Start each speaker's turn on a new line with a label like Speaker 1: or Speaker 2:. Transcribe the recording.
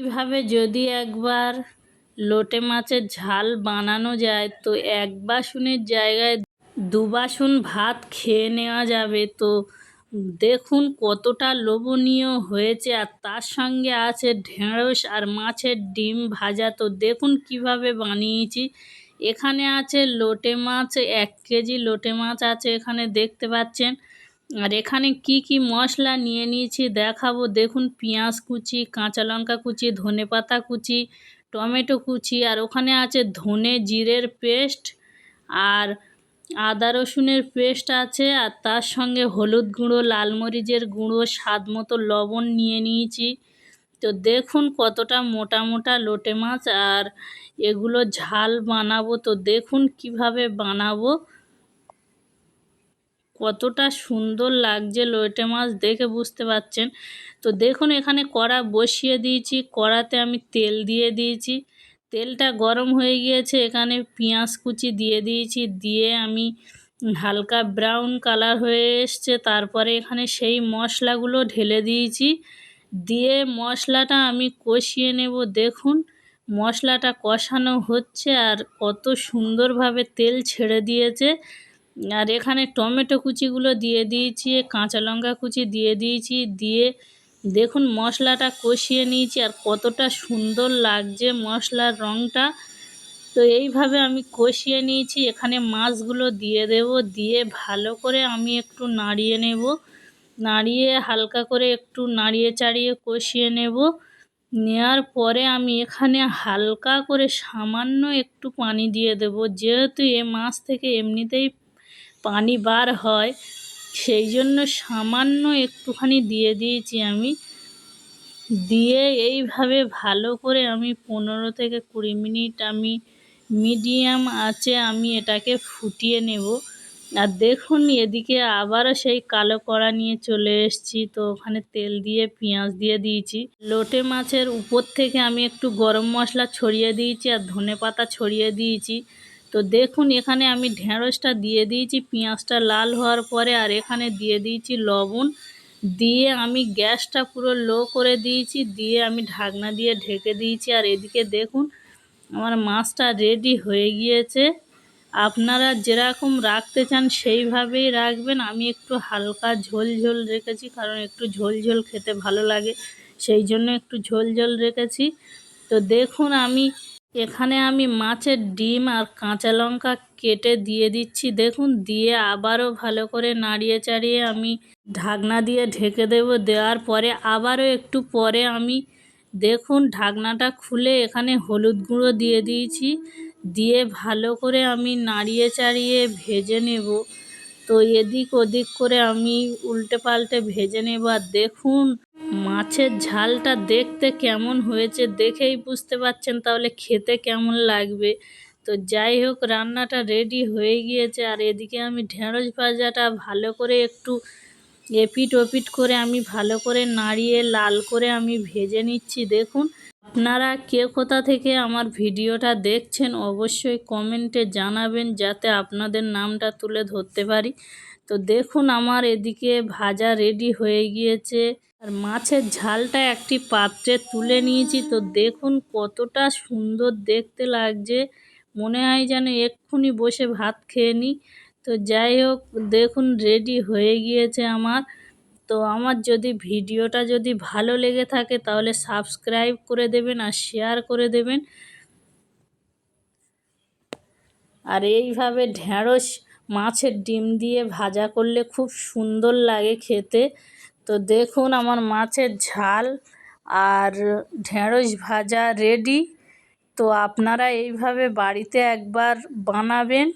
Speaker 1: এইভাবে যদি একবার লোটে মাছের ঝাল বানানো যায় তো এক বাসনের জায়গায় 2 বাসন ভাত খেয়ে নেওয়া যাবে। তো দেখুন কতটা লোভনীয় হয়েছে, আর তার সঙ্গে আছে ঢেঁড়স আর মাছের ডিম ভাজা। তো দেখুন কিভাবে বানিয়েছি। এখানে আছে লোটে মাছ, 1 কেজি লোটে মাছ আছে এখানে দেখতে পাচ্ছেন। আর এখানে কি কি মশলা নিয়ে নিয়েছি দেখাবো। দেখুন পেঁয়াজ কুচি, কাঁচা লঙ্কা কুচি, ধনেপাতা কুচি, টমেটো কুচি, আর ওখানে আছে ধনে জিরের পেস্ট আর আদা রসুনের পেস্ট আছে, আর তার সঙ্গে হলুদ গুঁড়ো, লাল মরিচের গুঁড়ো, স্বাদ মতো লবণ নিয়ে নিয়েছি। তো দেখুন কতটা মোটা মোটা লোটে মাছ, আর এগুলো ঝাল বানাবো। তো দেখুন কিভাবে বানাবো, কতটা সুন্দর লাগছে লোটে মাছ দেখে বুঝতে পারছেন। তো দেখুন এখানে কড়া বসিয়ে দিয়েছি, কড়াতে আমি তেল দিয়ে দিয়েছি। তেলটা গরম হয়ে গিয়েছে, এখানে পেঁয়াজ কুচি দিয়ে দিয়েছি, দিয়ে আমি হালকা ব্রাউন কালার হয়ে এসছে, তারপরে এখানে সেই মশলাগুলো ঢেলে দিয়েছি, দিয়ে মশলাটা আমি কষিয়ে নেব। দেখুন মশলাটা কষানো হচ্ছে আর কত সুন্দরভাবে তেল ছেড়ে দিয়েছে। আর এখানে টমেটো কুচিগুলো দিয়ে দিয়েছি, কাঁচা লঙ্কা কুচি দিয়ে দিয়েছি, দিয়ে দেখুন মশলাটা কষিয়ে নিয়েছি আর কতটা সুন্দর লাগছে মশলার রঙটা। তো এইভাবে আমি কষিয়ে নিয়েছি, এখানে মাছগুলো দিয়ে দেব, দিয়ে ভালো করে আমি একটু নাড়িয়ে নেব, নাড়িয়ে হালকা করে একটু নাড়িয়ে চাড়িয়ে কষিয়ে নেব। নেওয়ার পরে আমি এখানে হালকা করে সামান্য একটু পানি দিয়ে দেব, যেহেতু এ মাছ থেকে এমনিতেই পানি বার হয়, সেই জন্য সামান্য একটুখানি দিয়ে দিয়েছি আমি। দিয়ে এইভাবে ভালো করে আমি 15 থেকে 20 মিনিট আমি মিডিয়াম আঁচে আমি এটাকে ফুটিয়ে নেব। আর দেখুন এদিকে আবারও সেই কালো কড়া নিয়ে চলে এসেছি, তো ওখানে তেল দিয়ে পেঁয়াজ দিয়ে দিয়েছি। লোটে মাছের উপর থেকে আমি একটু গরম মশলা ছড়িয়ে দিয়েছি আর ধনেপাতা ছড়িয়ে দিয়েছি। তো দেখুন এখানে আমি ঢেঁড়সটা দিয়ে দিয়েছি পেঁয়াজটা লাল হওয়ার পরে, আর এখানে দিয়ে দিয়েছি লবণ, দিয়ে আমি গ্যাসটা পুরো লো করে দিয়েছি, দিয়ে আমি ঢাকনা দিয়ে ঢেকে দিয়েছি। আর এদিকে দেখুন আমার মাছটা রেডি হয়ে গিয়েছে। আপনারা যেরকম রাখতে চান সেইভাবেই রাখবেন। আমি একটু হালকা ঝোল ঝোল রেখেছি, কারণ একটু ঝোল ঝোল খেতে ভালো লাগে, সেই জন্য একটু ঝোল ঝোল রেখেছি। তো দেখুন এখানে আমি মাছের ডিম আর কাঁচা লঙ্কা কেটে দিয়ে দিচ্ছি। দেখুন দিয়ে আবারও ভালো করে নাড়িয়ে চাড়িয়ে আমি ঢাকনা দিয়ে ঢেকে দেব। দেওয়ার পরে আবারও একটু পরে আমি দেখুন ঢাকনাটা খুলে এখানে হলুদ গুঁড়ো দিয়ে দিয়েছি, দিয়ে ভালো করে আমি নাড়িয়ে চাড়িয়ে ভেজে নেব। তো এদিক ওদিক করে আমি উল্টে পাল্টে ভেজে নেব। আর দেখুন মাছের ঝালটা দেখতে কেমন হয়েছে দেখেই বুঝতে পারছেন, তাহলে খেতে কেমন লাগবে। তো যাই হোক রান্নাটা রেডি হয়ে গিয়েছে। আর এদিকে আমি ঢেঁড়স ভাজাটা ভালো করে একটু এপিট ওপিট করে আমি ভালো করে নাড়িয়ে লাল করে আমি ভেজে নিচ্ছি। দেখুন আপনারা কে কোথা থেকে আমার ভিডিওটা দেখছেন অবশ্যই কমেন্টে জানাবেন, যাতে আপনাদের নামটা তুলে ধরতে পারি। তো দেখুন আমার এদিকে ভাজা রেডি হয়ে গিয়েছে, আর মাছের ঝালটা একটি পাত্রে তুলে নিয়েছি। তো দেখুন কতটা সুন্দর দেখতে লাগছে, মনে হয় যেন এক্ষুনি বসে ভাত খেয়ে নিই। তো যাই হোক দেখুন রেডি হয়ে গিয়েছে আমার। তো আমার ভিডিওটা যদি ভালো লেগে থাকে তাহলে সাবস্ক্রাইব করে দেবেন আর শেয়ার করে দেবেন। আর এইভাবে ঢেঁড়স মাছের ডিম দিয়ে ভাজা করলে খুব সুন্দর লাগে খেতে। তো দেখুন আমার মাছের ঝাল আর ঢেঁড়স ভাজা রেডি। তো আপনারা এইভাবে বাড়িতে একবার বানাবেন।